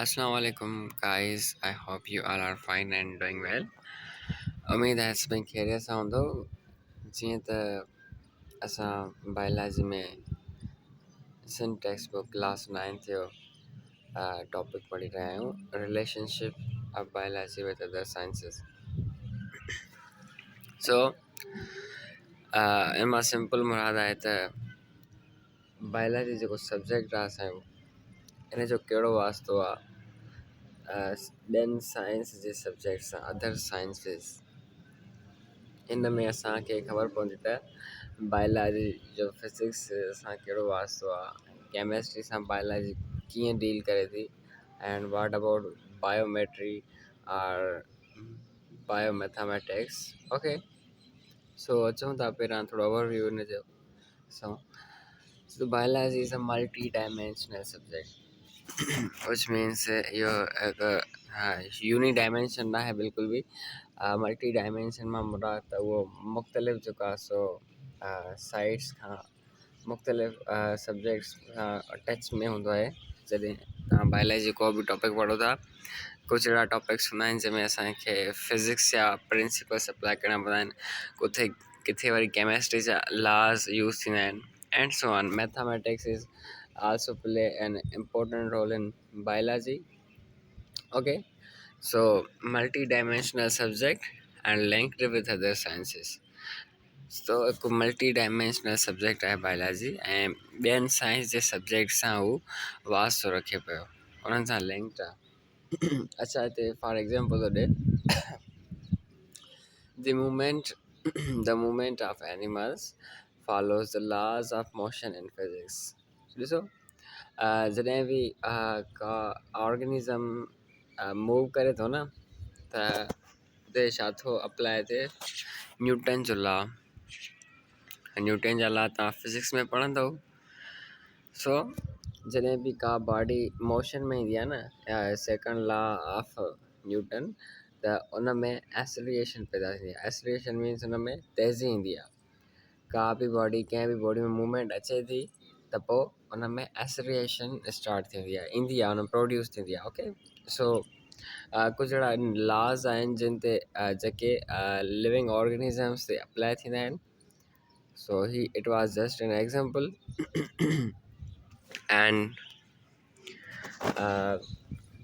Assalamu alaikum guys. I hope you all are fine and doing well. उम्मीद है सभी खैरियत सां हूंदो जीअं त असां बायोलॉजी में सिन टेक्स्ट बुक क्लास 9 जो टॉपिक पढ़ी रहिया आहियूं relationship of biology with other sciences. So इन मां सिंपल मुराद आहे त बायोलॉजी जेको सब्जेक्ट आहे असांजो इन जो कहिड़ो वास्तो आहे ॿियनि साइंस जे सब्जेक्ट सां अदर साइंसिस। इन में असांखे ख़बर पवंदी त बायोलॉजी जो फिज़िक्स सां कहिड़ो वास्तो आहे, केमिस्ट्री सां बायोलॉजी कीअं डील करे थी एंड व्हाट अबाउट बायोमेट्री और बायोमैथमेटिक्स। ओके, सो अचूं था पहिरां थोरो ओवरव्यू इन जो ॾिसूं। So biology is a multi-dimensional subject which means इहो हिकु यूनिडायमेंशन ना है बिल्कुल भी। मल्टी डायमेंशन मां मुराद त उहो मुख़्तलिफ़ जेको आहे सो साइड्स खां मुख़्तलिफ़ सब्जेक्ट्स खां टच में हूंदो आहे। जॾहिं तव्हां बायोलॉजी को बि टॉपिक पढ़ो था, कुझु अहिड़ा टॉपिक्स हूंदा आहिनि जंहिंमें असांखे फिज़िक्स जा प्रिंसिपल्स अप्लाई करणा पवंदा आहिनि, किथे वरी केमिस्ट्री जा लॉज यूज़ थींदा आहिनि and so on. Mathematics is also play an important role in biology. Okay, so multi-dimensional subject and linked with other sciences. So हिकु मल्टी डायमेंशनल सब्जेक्ट आहे बायोलॉजी ऐं ॿियनि साइंस जे सब्जेक्ट सां हू वास्तो रखे पियो, उन्हनि सां लिंक्ड आहे। अच्छा, हिते फॉर एग्जाम्पल थो ॾिए the movement the movement of animals follows the laws of motion in physics। ॾिसो जॾहिं बि का ऑर्गेनिज़म मूव करे थो न त उते छा थो अप्लाई थिए, न्यूटन जो लॉ। न्यूटन जा लॉ तव्हां फिज़िक्स में पढ़ंदव। सो जॾहिं बि का बॉडी मोशन में ईंदी आहे न, सेकंड लॉ ऑफ न्यूटन, त उन में एसिलेशन पैदा थींदी आहे। एसिलेशन मीन्स उन में तेज़ी ईंदी आहे। का बि बॉडी कंहिं बि बॉडी में मूवमेंट अचे थी त पोइ उन में एसिलेशन स्टार्ट थींदी आहे, ईंदी आहे, उन प्रोड्यूस थींदी आहे। ओके, सो कुझु अहिड़ा लॉज आहिनि जिन ते जेके लिविंग ऑर्गेनिज़म्स ते अप्लाई थींदा आहिनि। सो ही it was just an example and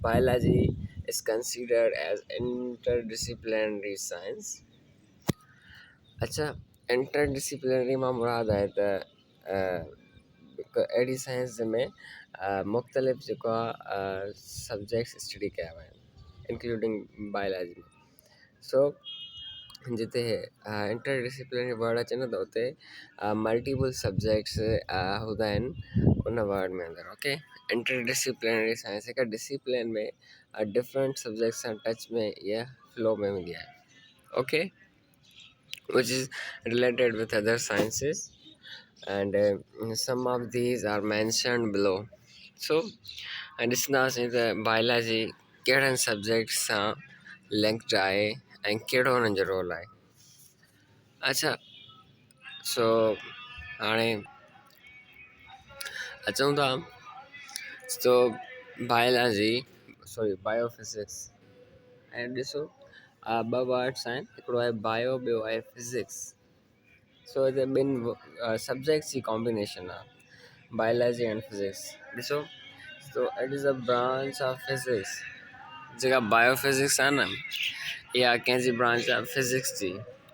biology is considered as interdisciplinary science। अच्छा, इंटरडिसिप्लिनरी मां मुराद आहे त हिकु अहिड़ी साइंस जंहिंमें मुख़्तलिफ़ जेको आहे सब्जेक्ट्स स्टडी कया विया आहिनि इंक्लूडिंग बायोलॉजी। सो जिते इंटरडिसिप्लिनरी वर्ड अचे न त उते मल्टीपल सब्जेक्ट्स हूंदा आहिनि उन वर्ड में अंदरि। ओके, इंटरडिसिप्लिनरी साइंस हिकु डिसिप्लिन में डिफरेंट सब्जेक्ट्स सां टच में इहा फ्लो में हूंदी आहे। Okay, which is related with other sciences and some of these are mentioned below। so ॾिसंदासीं त बायोलॉजी कहिड़नि सब्जेक्ट सां लिंक्ड आहे ऐं कहिड़ो हुननि जो रोल आहे। अच्छा, सो हाणे अचूं था सो बायोलॉजी बायोफिज़िक्स ऐं ॾिसो ॿ वर्ड्स आहिनि, हिकिड़ो आहे बायो, ॿियो आहे फिज़िक्स। सो हिते ॿिनि सब्जेक्ट्स जी कॉम्बिनेशन आहे बायोलॉजी एंड फिज़िक्स। ॾिसो, so it is a branch of physics. जेका बायोफिज़िक्स आहे न, इहा कंहिंजी ब्रांच आहे फिज़िक्स जी,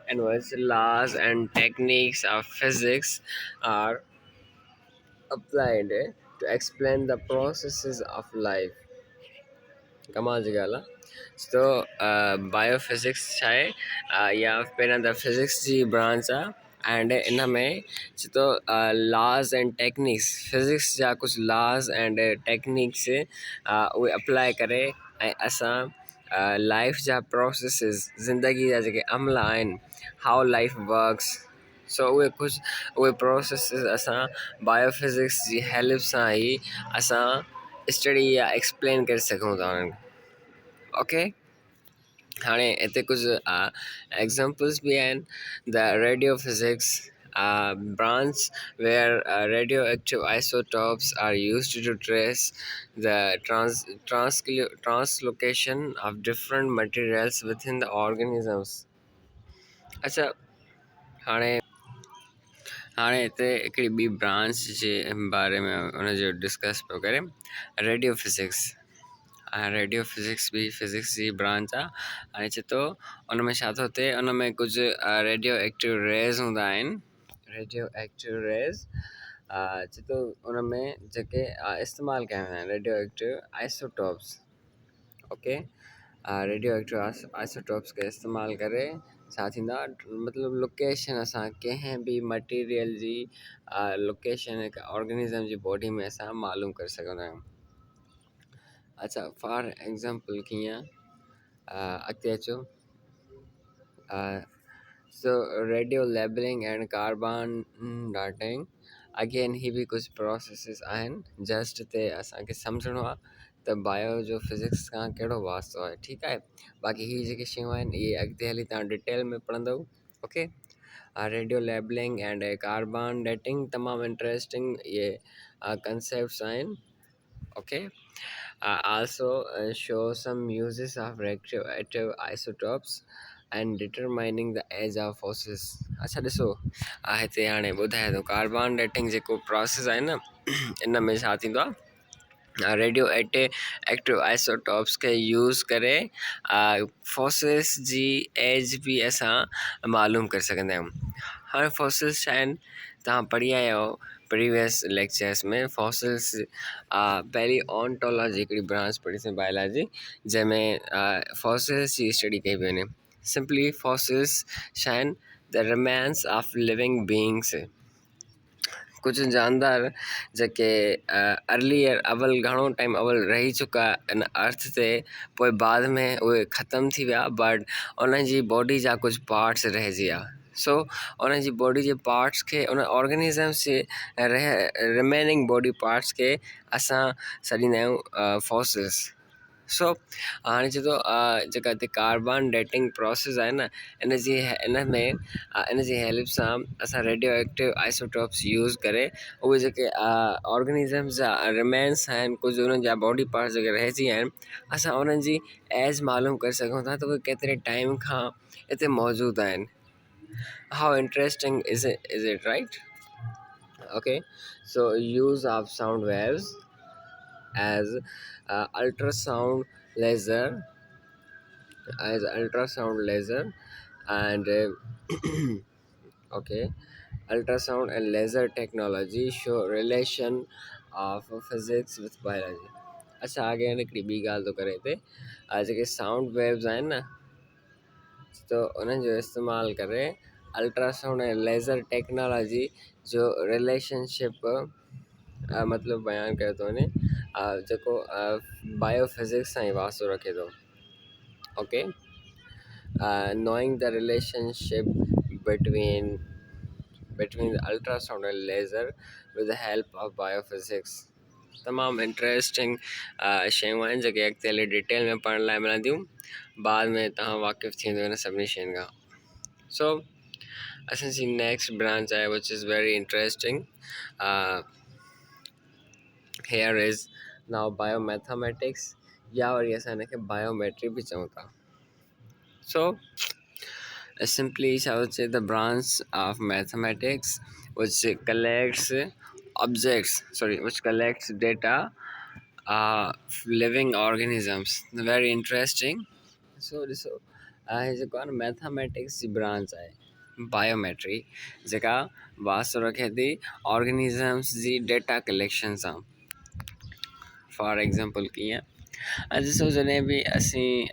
and which laws and techniques of physics are applied to explain the processes of life। कमाल जी ॻाल्हि आहे। सो बायोफिज़िक्स छा आहे, या पहिरियां त फिज़िक्स जी ब्रांच आहे एंड इन में चए थो लॉज एंड टेक्निक्स, फिज़िक्स जा कुझु लॉज एंड टेक्निक्स उहे अप्लाई करे ऐं असां लाइफ जा प्रोसेसिस, ज़िंदगी जा जेके अमल आहिनि, हाउ लाइफ वर्क्स, सो उहे प्रोसेसिस असां बायोफिज़िक्स जी हेल्प सां ई असां स्टडी या एक्सप्लेन करे सघूं था उन्हनि। ओके, हाणे हिते कुझु एग्ज़ाम्पल्स बि आहिनि। The radio physics branch where radioactive isotopes are used to trace the translocation of different materials within the organisms. अच्छा, हाणे हाणे हिते हिकिड़ी ॿी ब्रांच जे बारे में हुनजो डिस्कस पियो करे, रेडियो फिज़िक्स। रेडियो फिज़िक्स बि फिज़िक्स जी ब्रांच आहे। हाणे चए थो उन में छा थो थिए, उन में कुझु रेडियो एक्टिव रेज़ हूंदा आहिनि। रेडियो एक्टिव रेज़ चए थो उन में जेके इस्तेमालु कया वेंदा आहिनि radio active isotopes. Okay, radio active isotopes खे इस्तेमालु करे छा थींदा, मतिलबु लोकेशन असां कंहिं बि मटीरियल जी लोकेशन हिकु ऑर्गेनिज़म जी बॉडी में असां मालूम करे सघंदा आहियूं। अच्छा, फॉर एग्ज़ाम्पल कीअं, अॻिते अचो। So radio labelling and carbon dating, again ही बि कुझु प्रोसेसिस आहिनि जस्ट ते असांखे सम्झणो आहे त बायो जो फिज़िक्स खां कहिड़ो वास्तो आहे। ठीकु आहे, बाक़ी ही जेके शयूं आहिनि इहे अॻिते हली तव्हां डिटेल में पढ़ंदव। Okay, radio labelling and carbon dating तमामु इंट्रस्टिंग इहे कंसेप्ट्स आहिनि। Okay, also show some uses of radioactive isotopes and determining the age of fossils. अच्छा ॾिसो, हिते हाणे ॿुधाए थो कार्बन डेटिंग जेको प्रोसेस आहे न इन में छा थींदो आहे, रेडियो एक्टिव आइसोटॉप्स खे यूज़ करे फॉसिल्स जी एज बि असां मालूम करे सघंदा आहियूं। हाणे फॉसिल्स छा आहिनि, तव्हां पढ़ी आया आहियो प्रीवियस लेक्चर्स में। फॉसिल्स पहिरीं ऑन्टोलॉजी हिकिड़ी ब्रांच पढ़ीसीं बायोलॉजी, जंहिंमें फॉसिल्स जी स्टडी कई पई वञे। सिंपली फॉसिल्स छा आहिनि, the remains of living beings. कुझु जानदार जेके अर्लियर अवल घणो टाइम अवल रही चुका आहिनि अर्थ ते, पोइ बाद में उहे ख़तमु थी विया, बट उन्हनि जी बॉडी जा कुझु पार्ट्स रहिजी विया। सो उन जी बॉडी जे पार्ट्स खे, उन ऑर्गेनिज़म्स जे रिमेनिंग बॉडी पार्ट्स खे असां सॾींदा आहियूं फॉसिल्स। सो हाणे चए थो जेका हिते कार्बन डेटिंग प्रोसेस आहे न, इन जी हेल्प सां असां रेडियो एक्टिव आइसोटॉप्स यूज़ करे उहे जेके ऑर्गेनिज़म्स जा रिमेन्स आहिनि, कुझु उन्हनि जा बॉडी पार्ट्स जेके रहिजी विया आहिनि, असां उन्हनि जी एज मालूम करे सघूं था त उहे केतिरे टाइम खां हिते मौजूदु आहिनि। How interesting is it, right? Okay, so use of sound waves as ultrasound laser and okay, ultrasound and laser technology show relation of physics with biology. अच्छा, आगे हिकिड़ी ॿी ॻाल्हि थो करे हिते, जेके साउंड वेव्स आहिनि न, तो उन्हनि जो इस्तेमालु करे अल्ट्रासाउंड ऐं लेज़र टेक्नोलॉजी जो रिलेशनशिप मतिलबु बयानु कयो थो वञे, जेको बायोफिज़िक्स सां ई वास्तो रखे थो। Okay, knowing the relationship between the ultrasound and laser with the help of biophysics. तमामु इंट्रस्टिंग शयूं आहिनि जेके अॻिते हली डिटेल में पढ़ण लाइ मिलंदियूं, बाद में तव्हां वाक़ुफ़ु थींदो हिन सभिनी शयुनि खां। सो असांजी नेक्स्ट ब्रांच आहे विच is very interesting. Here is now biomathematics, या वरी असां हिनखे बायोमेट्री बि चऊं था। सो simply I would say the branch of mathematics which collects data living organisms. Very interesting. So जेको आहे न मैथमेटिक्स जी ब्रांच आहे बायोमेट्री, जेका वास्तो रखे थी ऑर्गेनिज़म्स जी डेटा कलेक्शन सां। फॉर एग्ज़ाम्पल कीअं, ॾिसो जॾहिं बि असीं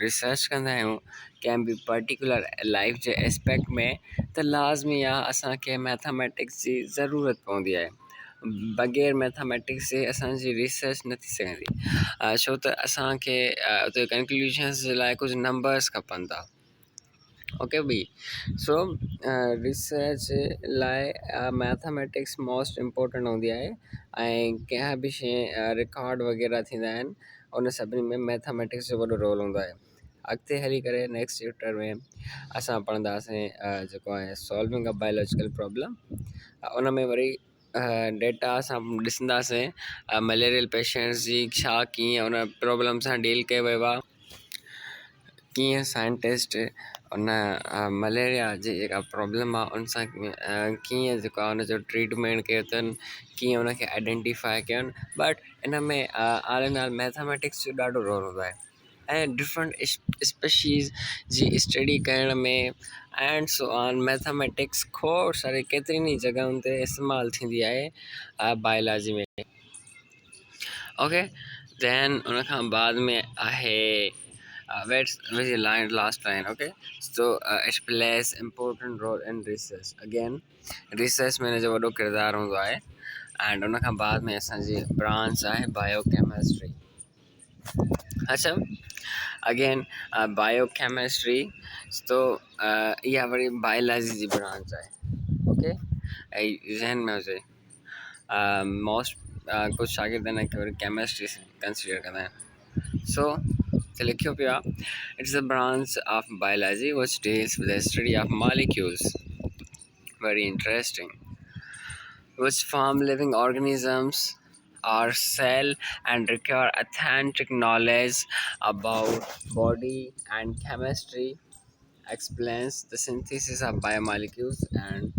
रिसर्च कंदा आहियूं कंहिं बि पर्टिकुलर लाइफ जे एस्पेक्ट में, त लाज़मी आहे असांखे मैथमेटिक्स जी ज़रूरत पवंदी आहे। बग़ैर मैथमेटिक्स जे असांजी रिसर्च न थी सघंदी, छो त असांखे उते कंक्लूजन्स जे लाइ कुझु नंबर्स खपनि था। ओके बी, सो रिसर्च लाइ मैथमेटिक्स मोस्ट इम्पोर्टेंट हूंदी आहे, ऐं कंहिं बि शइ रिकॉर्ड वग़ैरह थींदा आहिनि उन सभिनी में मैथमेटिक्स जो वॾो रोल हूंदो आहे। अॻिते हली करे नेक्स्ट चैप्टर में असां पढ़ंदासीं जेको आहे सॉल्विंग अ बायोलॉजिकल प्रॉब्लम। उन में वरी डेटा असां ॾिसंदासीं मलेरियल पेशेंट्स जी छा कीअं उन प्रॉब्लम सां डील कयो वियो आहे, कीअं साइंटिस्ट उन मलेरिया जी जेका प्रॉब्लम आहे उन सां कीअं जेको आहे उनजो ट्रीटमेंट कयो अथनि, कीअं उनखे आइडेंटिफाई कनि। बट इन में ऑल इन ऑल मैथमेटिक्स जो ॾाढो रोल हूंदो आहे ऐं डिफरेंट स्पेशीज़ जी स्टडी करण में एंड सो ऑन मैथमेटिक्स खोड़ सारे केतिरनि ई जॻहियुनि ते इस्तेमालु थींदी आहे बायोलॉजी में। ओके दैन उन खां बाद में आहे last line. Okay so it plays important role in research. Again research में हिनजो वॾो किरदारु हूंदो आहे। एंड उन खां बाद में असांजी ब्रांच आहे बायोकेमिस्ट्री। अच्छा अगेन बायोकेमिस्ट्री तो इहा वरी बायोलॉजी जी ब्रांच आहे। ओके ऐं ज़हन में हुजे मोस्ट कुछ शागिर्द आहिनि कि वरी केमिस्ट्री कंसिडर कंदा आहिनि। सो त लिखियो पियो आहे it's a branch of biology which deals with the study of molecules, very interesting, which form living organisms or cell and require authentic knowledge about body and chemistry, explains the synthesis of biomolecules and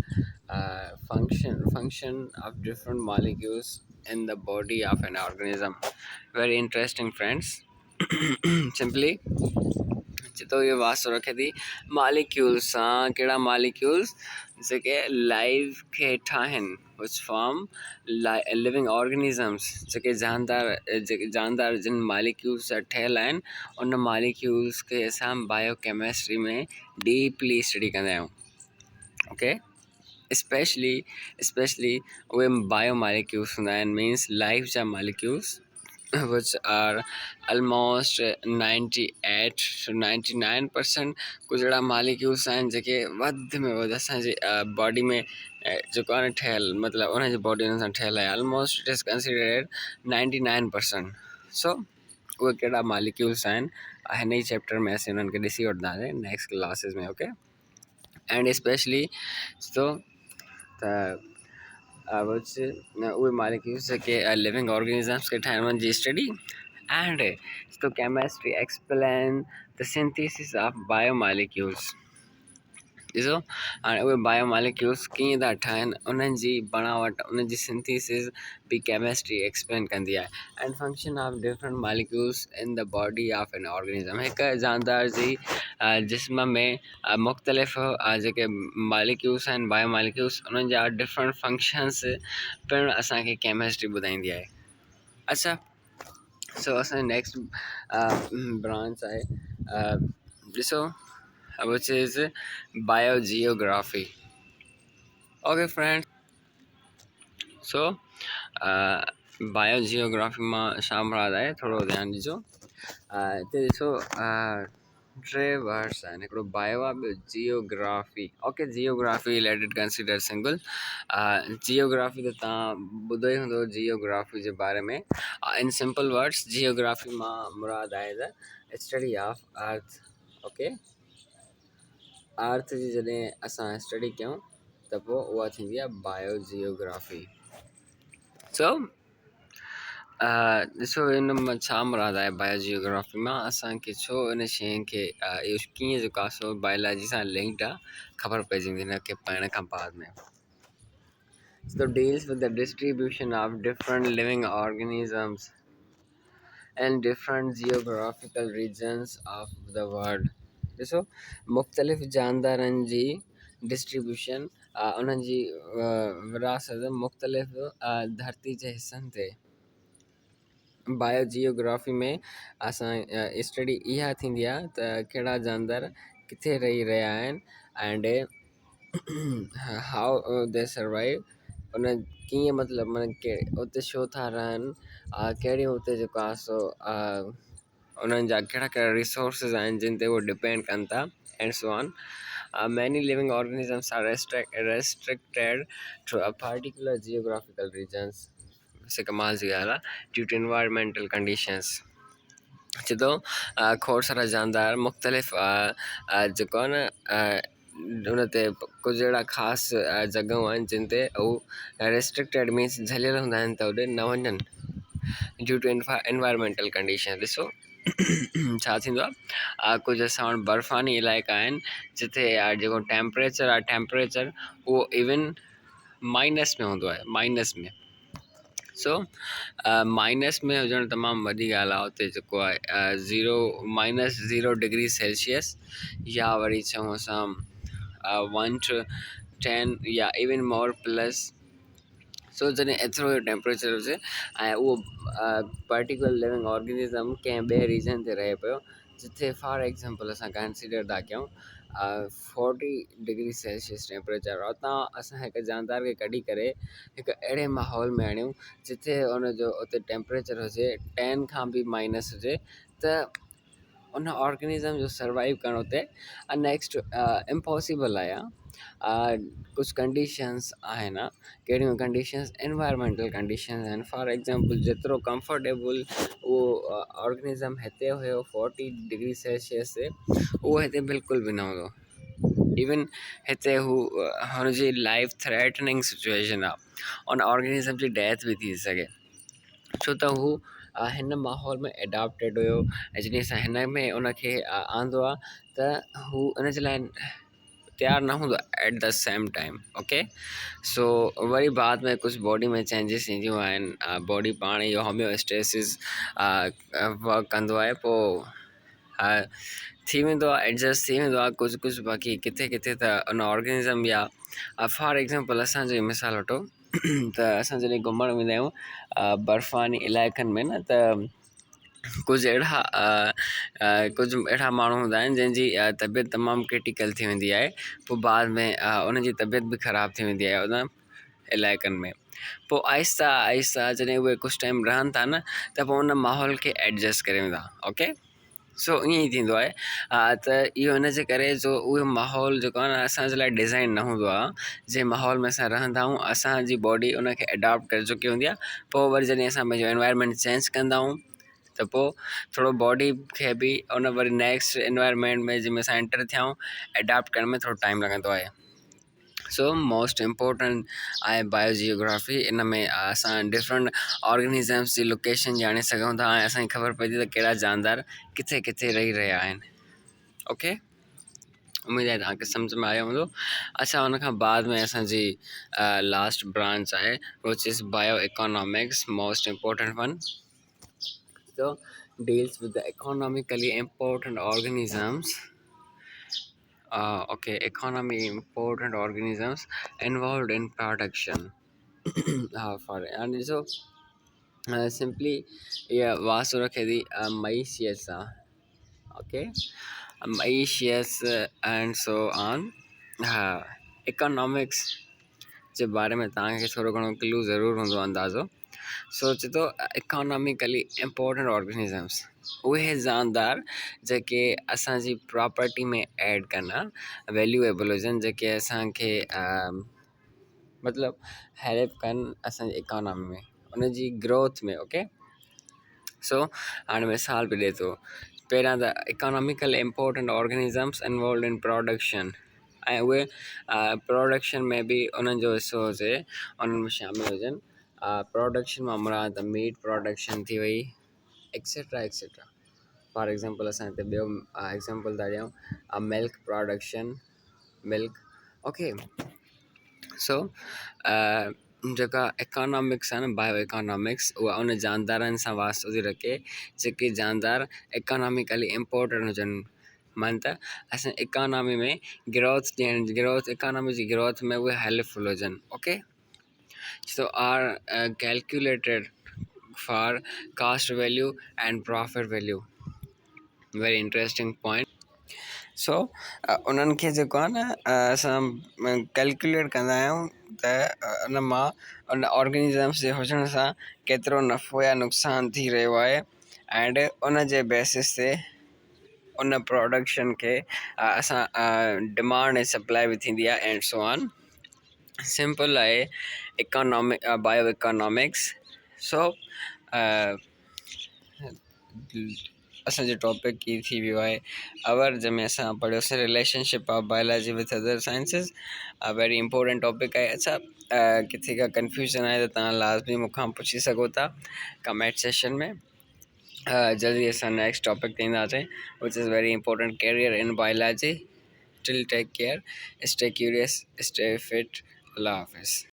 function of different molecules in the body of an organism. Very interesting, friends. Simply तो ये वास्तव रखे थी molecules सां कहिड़ा molecules जेके life खे ठाहिनि, which form लिविंग ऑर्गेनिज़म्स, जेके जानदार जिन मालिक्यूल्स जा ठहियल आहिनि उन मालिक्यूल्स खे असां बायोकेमिस्ट्री में डीपली स्टडी कंदा आहियूं। ओके स्पेशली उहे बायोमालिक्यूल्स हूंदा आहिनि, मीन्स लाइफ जा molecules which are almost 98 to 99% कुछ अहिड़ा मालिक्यूल्स आहिनि जेके वधि में वधि असांजे बॉडी में जेको आहे न ठहियलु, मतिलबु उनजी बॉडी हुन सां ठहियलु आहे। Almost it is considered 99%। सो उहे कहिड़ा मालिक्यूल्स आहिनि हिन ई चैप्टर में असीं उन्हनि खे ॾिसी वठंदासीं नेक्स्ट क्लासिस में। ओके एंड स्पेशली सो त उहे मालिक्यूल्स जेके लिविंग ऑर्गेनिज़म्स खे ठाहिनि उन्हनि जी स्टडी एंड तो chemistry explain the synthesis of biomolecules. ॾिसो हाणे उहे बायोमालिक्यूल्स कीअं था ठहनि, उन्हनि जी बणावट, उन्हनि जी सिंथेसिस बि केमिस्ट्री एक्सप्लेन कंदी आहे। And function of different molecules in the body of an organism, हिकु जानदार जी जिस्म में मुख़्तलिफ़ जेके मालिक्यूल्स आहिनि बायोमालिक्यूल्स उन्हनि जा डिफरेंट फंक्शन्स पिणु असांखे केमिस्ट्री ॿुधाईंदी आहे। अच्छा सो असांजी नेक्स्ट ब्रांच आहे ॾिसो which is biogeography. Okay friends, so biogeography मां छा मुराद आहे थोरो ध्यानु ॾिजो। हिते ॾिसो टे वर्ड्स आहिनि, हिकिड़ो बायो आहे, ॿियो geography. Okay geography let it consider single. Geography त तव्हां ॿुधो ई हूंदो जियोग्राफी जे बारे में। इन सिंपल वर्ड्स जियोग्राफी मां मुराद आहे the study of earth. Okay earth जी जॾहिं असां स्टडी कयूं त पोइ उहा थींदी आहे बायोजियोग्राफी। सो ॾिसो हिन मां छा मुराद आहे बायोजियोग्राफी मां, असांखे छो इन शइ खे इहो कीअं जेको आहे सो बायोलॉजी सां लिंक्ड आहे ख़बर पइजी वेंदी हिन खे पढ़ण खां बाद में। So deals with the distribution of different living organisms and different geographical regions of the world. ॾिसो मुख़्तलिफ़ जानदारनि जी डिस्ट्रीब्यूशन, उन्हनि जी विरासत मुख़्तलिफ़ धरती जे हिसनि ते। बायोजियोग्राफी में असां स्टडी इहा थींदी आहे त कहिड़ा जानदार किथे रही रहिया आहिनि एंड हाउ दे सर्वाइव, उन कीअं मतिलबु मन के उते छो था रहनि, कहिड़ियूं उते जेको आहे सो उन्हनि जा कहिड़ा कहिड़ा रिसोर्सिस आहिनि जिन ते उहे डिपेंड कनि था and so on. Many living organisms are restricted to a particular geographical regions से कमाल जी ॻाल्हि आहे ड्यू टू environmental conditions। चए थो खोड़ सारा जानदार मुख़्तलिफ़ जेको आहे न उन ते कुझु अहिड़ा ख़ासि जॻहियूं आहिनि जिन ते हू रेस्ट्रिक्टेड मीन्स झलियल हूंदा आहिनि त होॾे न वञनि ड्यू टू एनवायरमेंटल कंडीशन। ॾिसो छा थींदो आहे कुझु असां वटि बर्फ़ानी इलाइक़ा आहिनि जिते जेको टेम्परेचर उहो इवन माइनस में हूंदो आहे, माइनस में। सो माइनस में हुजणु तमामु वॾी ॻाल्हि आहे। उते जेको आहे -0 डिग्री सेल्सियस या वरी चऊं असां 1 to 10 या इवन मोर प्लस। सो जॾहिं एतिरो टेम्परेचर हुजे ऐं उहो पर्टिकुलर लिविंग ऑर्गेनिज़म कंहिं ॿिए रीजन ते रहे पियो जिथे फॉर एग्ज़ाम्पल असां कंसिडर था कयूं 40 डिग्री सेल्सियस टेम्परेचर, और तव्हां असां हिकु जानदार खे कढी करे हिकु अहिड़े माहौल में आणियूं जिथे उनजो उते टेम्परेचर हुजे 10 खां बि माइनस हुजे, त उन ऑर्गेनिज़म जो सर्वाइव करणु उते नेक्स्ट इम्पॉसिबल आहे। कुझु कंडीशंस आहिनि, कहिड़ियूं कंडीशंस, एनवायरमेंटल कंडीशंस आहिनि। फॉर एग्ज़ाम्पल जेतिरो कंफर्टेबल उहो ऑर्गेनिज़म हिते हुयो 40 डिग्री सेल्सियस ते, उहो हिते बिल्कुलु बि न हूंदो। इवन हिते हुनजी लाइफ थ्रेटनिंग सिचुएशन आहे, उन ऑर्गेनिज़म जी डेथ बि थी सघे, छो त हू हिन माहौल में एडाप्टेड हुयो। ऐं जॾहिं असां हिन में उनखे आंदो आहे त हू उन जे लाइ तयारु न हूंदो at the same time. Okay, so worry बाद में कुझु बॉडी में चेंजिस ईंदियूं आहिनि, बॉडी पाण इहो होम्योस्टेसिस वर्क कंदो आहे, पोइ थी वेंदो आहे, एडजस्ट थी वेंदो आहे कुझु कुझु। बाक़ी किथे किथे त उन ऑर्गेनिज़म या फॉर एग्ज़ाम्पल असांजी मिसाल वठो त असां जॾहिं घुमणु वेंदा आहियूं बर्फ़ानी इलाइक़नि में न, त कुझु अहिड़ा माण्हू हूंदा आहिनि जंहिंजी तबियत तमामु क्रिटिकल थी वेंदी आहे, पोइ बाद में उनजी तबियत बि ख़राबु थी वेंदी आहे उन इलाइक़नि में। पोइ आहिस्ता आहिस्ता जॾहिं उहे कुझु टाइम रहनि था न, त पोइ उन माहौल खे एडजस्ट करे वेंदा। ओके, सो ईअं ई थींदो आहे। त इहो हिन जे करे जो उहो माहौल जेको आहे न असांजे लाइ डिज़ाइन न हूंदो आहे, जंहिं माहौल में असां रहंदा आहियूं असांजी बॉडी उनखे एडॉप्ट करे चुकी हूंदी आहे। पोइ वरी जॾहिं असां पंहिंजो एनवायरनमेंट चेंज कंदा आहियूं त पोइ थोरो बॉडी खे बि उन वरी नेक्स्ट एनवायरनमेंट में जंहिंमें असां एंटर थिया आहियूं एडॉप्ट करण में थोरो टाइम लॻंदो आहे। सो मोस्ट इम्पोर्टेंट आहे बायोजियोग्राफी। इन में असां डिफरेंट ऑर्गेनिज़म्स जी लोकेशन ॼाणे सघूं था ऐं असांखे ख़बर पए थी त कहिड़ा जानदार किथे किथे रही रहिया आहिनि। ओके, उमेदु आहे तव्हांखे सम्झ में आयो हूंदो। अच्छा, हुन खां बाद में असांजी लास्ट ब्रांच आहे which is bio economics, most important one. So deals with the economically important organisms. Economy important organisms involved in production. And so simply वासु रखे थी maicious, okay, maicious and so on। Economics जे बारे में तव्हांखे थोरो घणो क्लू ज़रूरु हूंदो अंदाज़ो। सोचे थो इकोनॉमिकली इम्पोर्टेंट ऑर्गेनिज़म्स उहे जानदार जेके असांजी प्रॉपर्टी में ऐड कनि, वैल्यूएबल हुजनि, जेके असांखे मतिलबु हेल्प कनि असांजी इकोनॉमी में, उनजी ग्रोथ में। ओके, सो हाणे मिसाल बि ॾिए थो। पहिरियां त economical important organisms involve in production, ऐं उहे प्रोडक्शन में बि उन्हनि जो हिसो हुजे, उन्हनि में शामिलु हुजनि। प्रोडक्शन मां मुराद मीट प्रोडक्शन थी वई, एक्सेट्रा एक्सेट्रा। फॉर एग्ज़ाम्पल असां हिते ॿियो एग्ज़ाम्पल था ॾियूं मिल्क प्रोडक्शन, मिल्क। ओके, सो जेका इकोनॉमिक्स आहे न, बायो इकोनॉमिक्स, उहा उन जानदारनि सां वास्तो थी रखे जेके जानदार इकोनॉमिकली इम्पोर्टेंट हुजनि। मन त असां इकोनॉमी में ग्रोथ इकोनॉमी जी ग्रोथ में उहे हेल्पफुल हुजनि। Okay, so are calculated for cost value and profit value, very interesting point। सो उन्हनि खे जेको आहे न असां कैलकुलेट कंदा आहियूं त उन मां उन ऑर्गेनिज़म्स जे हुजण सां केतिरो नफ़ो या नुक़सानु थी रहियो आहे, एंड उन जे बेसिस ते उन प्रोडक्शन खे असां डिमांड ऐं सप्लाई बि थींदी आहे, एंड सो ऑन। सिंपल आहे बायो इकोनॉमिक्स। सो असांजो टॉपिक ई थी वियो आहे अवर, जंहिंमें असां पढ़ियोसीं relationship of biology with other sciences. Very important topic आहे। अच्छा, किथे का कंफ्यूजन आहे त तव्हां लाज़मी मूंखां पुछी सघो था कमेंट सेशन में। जल्दी असां नेक्स्ट टॉपिक ते ईंदासीं, which is very important, career in biology. Till take care, stay curious, stay fit. Allah हाफ़िज़।